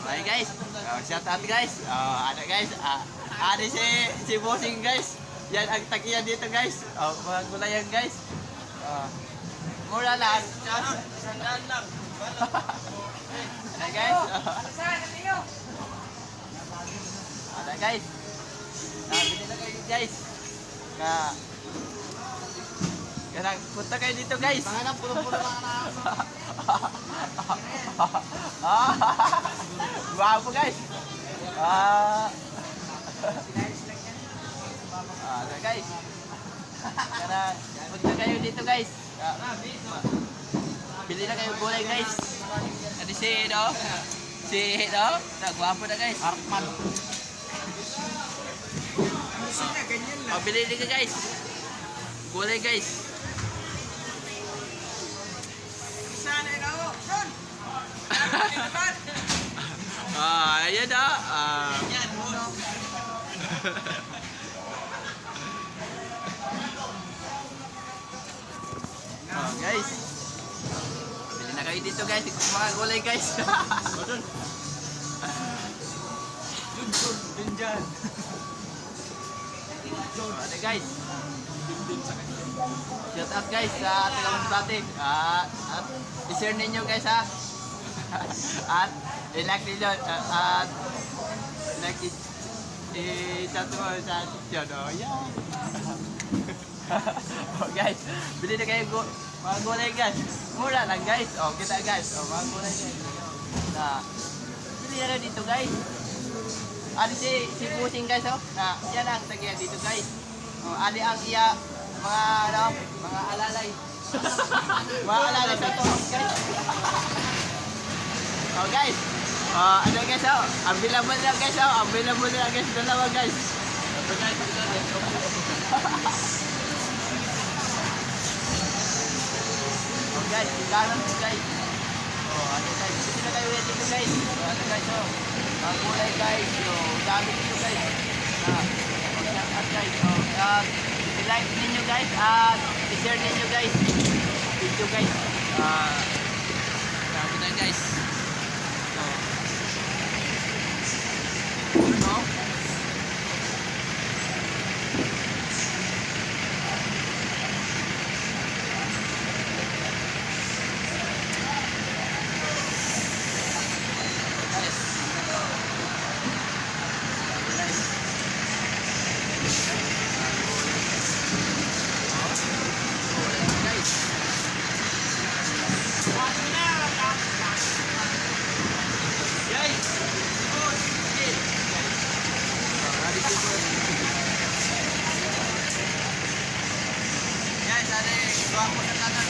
Okay guys, shout out guys. Ano guys, ano si Bossing guys. Yan ang tagiyan dito guys. Mga gulayan guys. Mura lang. Sandaan lang. Ano guys? Ano guys? Bili na kayo guys. Punta kayo dito guys. Mga na, pulo-pulo lang na. Wow guys. Ano guys? Punta kayo dito guys. Bili na kayo gulay guys. Ano si nagwapo na guys. Arkman. Bili ka guys. Gulay guys. Sana ikaw, Son! Ayan na. Yan, boss. Guys. Bili na kayo dito guys. Mga gulay guys. Dun dyan. Ano guys? Shout out guys sa taga natin. At i-share ninyo guys ha. At i-like ninyo. At like i-chat mo sa yun. Yan. Guys, bili na kayo mga gulay guys. Mura lang guys. Kita guys. Mga gulay guys. Bili na dito guys. Ali si Pusing guys yan ang tagiyan dito guys. Ali ang iya mga alalay. Mga alalay sa to guys. Guys. Ano guys available na guys available na guys dalawa guys. Guys, ikalan po guys. Ano guys, hindi na kayo ready ko guys. Ano guys ang kulay guys, dami dito guys. Mag-shout guys. I-like ninyo guys at i-share ninyo guys. Video guys. Dami na guys. No? Guys, ada gua aku tekanan.